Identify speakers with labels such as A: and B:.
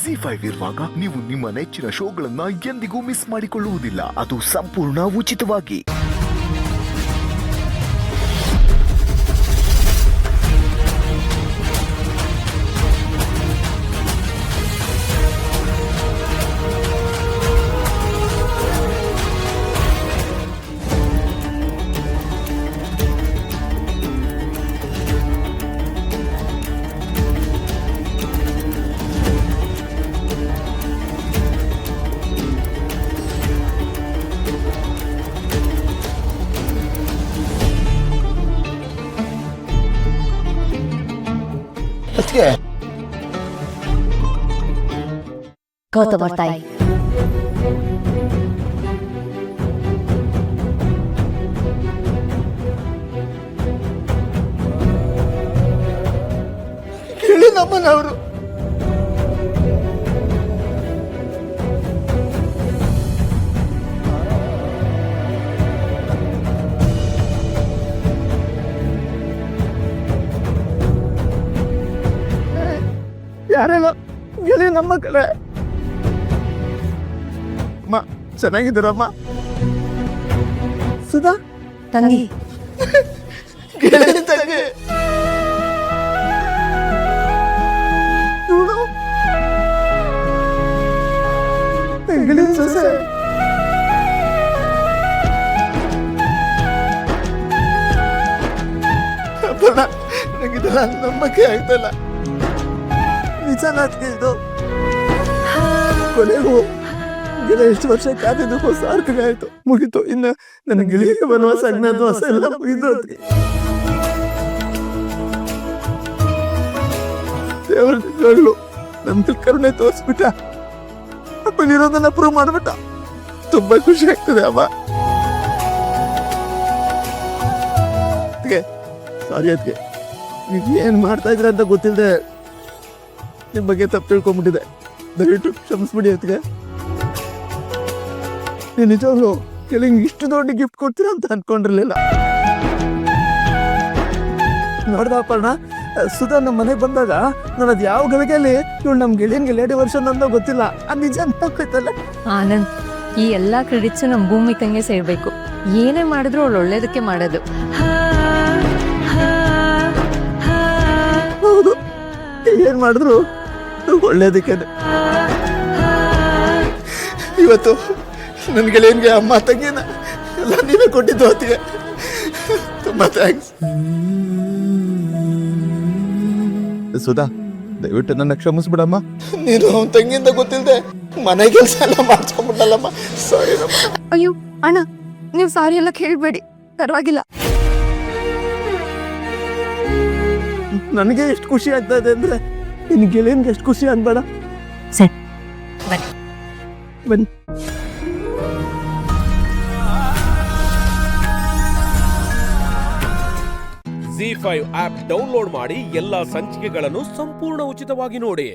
A: ZEE5 ಇರುವಾಗ ನೀವು ನಿಮ್ಮ ನೆಚ್ಚಿನ ಶೋಗಳನ್ನ ಎಂದಿಗೂ ಮಿಸ್ ಮಾಡಿಕೊಳ್ಳುವುದಿಲ್ಲ. ಅದು ಸಂಪೂರ್ಣ ಉಚಿತವಾಗಿ.
B: ಗೌತಮ್ ಅವ್ರ ತಾಯಿ
C: ಕೇಳಿ ನಮ್ಮನವರು ಯಾರೆಲ್ಲ ಗೆಳಿ ನಮ್ಮ ಕಡೆ ಅಮ್ಮ ಚೆನ್ನಾಗಿದ್ದೀರಮ್ಮ ಸುಧಾ
B: ತಂಗಿ
C: ಗೆಳಿ ತಂಗಿ ಇವಳು ಗೆಳಿ ಸೊಸೆ ಅಪ್ಪಣ್ಣ ನಂಗಿದೆಲ್ಲ ನಂಬಕ್ಕೆ ಆಗ್ತಲ್ಲ ನಿಜಾನ ಇದು ಕೊನೆಗೂ ಗಿಡ ಎಷ್ಟು ವರ್ಷ ಕಾದಿದ್ದು ಸಾರ್ಥಕ ಆಯ್ತು ಮುಗಿತು. ಇನ್ನು ನನ್ನ ಗಿಳಿಗೆ ಬನ್ನುವ ಸಣ್ಣ ದೋಸೆ ಎಲ್ಲ ಮುಗಿದೋದ್ರಿ. ದೇವರು ನಮ್ಗೆ ಕರುಣೆ ತೋರಿಸ್ಬಿಟ್ಟ, ಅಪ್ಪನಿರೋದನ್ನ ಪ್ರೂವ್ ಮಾಡ್ಬಿಟ್ಟ. ತುಂಬಾ ಖುಷಿ ಆಗ್ತದೆ ಅಮ್ಮ. ಸಾರಿ ಅದಕ್ಕೆ ನೀವು ಏನ್ ಮಾಡ್ತಾ ಇದ್ರ ಅಂತ ಗೊತ್ತಿಲ್ಲದೆ ನಿಮ್ ಬಗ್ಗೆ ತಪ್ಪು ತಿಳ್ಕೊಂಡ್ಬಿಟ್ಟಿದೆ. ದಯವಿಟ್ಟು ಕ್ಷಮಿಸ್ಬಿಡಿ ಅದಕ್ಕೆ. ನೀವು ನಿಜವಾಗ್ಲು ಕೆಲಂಗೆ ಇಷ್ಟು ದೊಡ್ಡ ಗಿಫ್ಟ್ ಕೊಡ್ತೀರಾ ಅಂತ ಅನ್ಕೊಂಡಿರ್ಲಿಲ್ಲ. ನೋಡ್ದಪ್ಪಣ್ಣ, ಸುಧಾ ನಮ್ಮ ಮನೆಗೆ ಬಂದಾಗ ನಾನು ಅದು ಯಾವ ಗಳಿಗೆಯಲ್ಲಿ ಇವಳು ನಮ್ಮ ಗೆಳೆಯನ್ಗೆ ಲೇಡಿ ವರ್ಷನ್ ಅಂತ ಗೊತ್ತಿಲ್ಲ. ಅದು ನಿಜ ಅಂತ
B: ಆನಂದ್, ಈ ಎಲ್ಲಾ ಕ್ರೆಡಿಟ್ಸ್ ನಮ್ ಭೂಮಿಕಂಗೆ ಸೇರ್ಬೇಕು. ಏನೇ ಮಾಡಿದ್ರು ಅವಳು ಒಳ್ಳೇದಕ್ಕೆ ಮಾಡೋದು.
C: ಹೌದು, ಏನ್ ಮಾಡಿದ್ರು ಒಳ್ಳೇದಕ್ಕೆ. ಇವತ್ತು ನನ್ನ ಗೆಳೆಯನ್ಗೆ ಅಮ್ಮ ತಂಗಿನ ಎಲ್ಲ ನೀವೇ ಕೊಟ್ಟಿದ್ದು ಹೊತ್ತಿಗೆ ತುಂಬಾ ಥ್ಯಾಂಕ್ಸ್. ಸುಧಾ, ದಯವಿಟ್ಟು ನನ್ನ ಕ್ಷಮಿಸ್ಬಿಡಮ್ಮ. ನೀನು ಅವನ ತಂಗಿಯಿಂದ ಗೊತ್ತಿಲ್ಲದೆ ಮನೆ ಕೆಲಸ ಎಲ್ಲ ಮಾಡ್ಸ್ಕೊಂಡ್ಬಿಟ್ಟಲ್ಲಮ್ಮ. ಸಾರಿ.
B: ಅಯ್ಯೋ ಅಣ್ಣ, ನೀವು ಸಾರಿ ಎಲ್ಲ ಕೇಳಬೇಡಿ, ಪರವಾಗಿಲ್ಲ.
C: ನನಗೆ ಎಷ್ಟು ಖುಷಿ ಆಗ್ತಾ ಇದೆ ಅಂದ್ರೆ ನಿನ್ ಗೆಳೆಯನ್ಗೆ ಎಷ್ಟು ಖುಷಿ ಆಗ್ಬೇಡ.
B: ಸರಿ ಬನ್ನಿ
C: ಬನ್ನಿ.
D: ZEE5 ಆಪ್ ಡೌನ್ಲೋಡ್ ಮಾಡಿ ಎಲ್ಲಾ ಸಂಚಿಕೆಗಳನ್ನು ಸಂಪೂರ್ಣ ಉಚಿತವಾಗಿ ನೋಡಿ.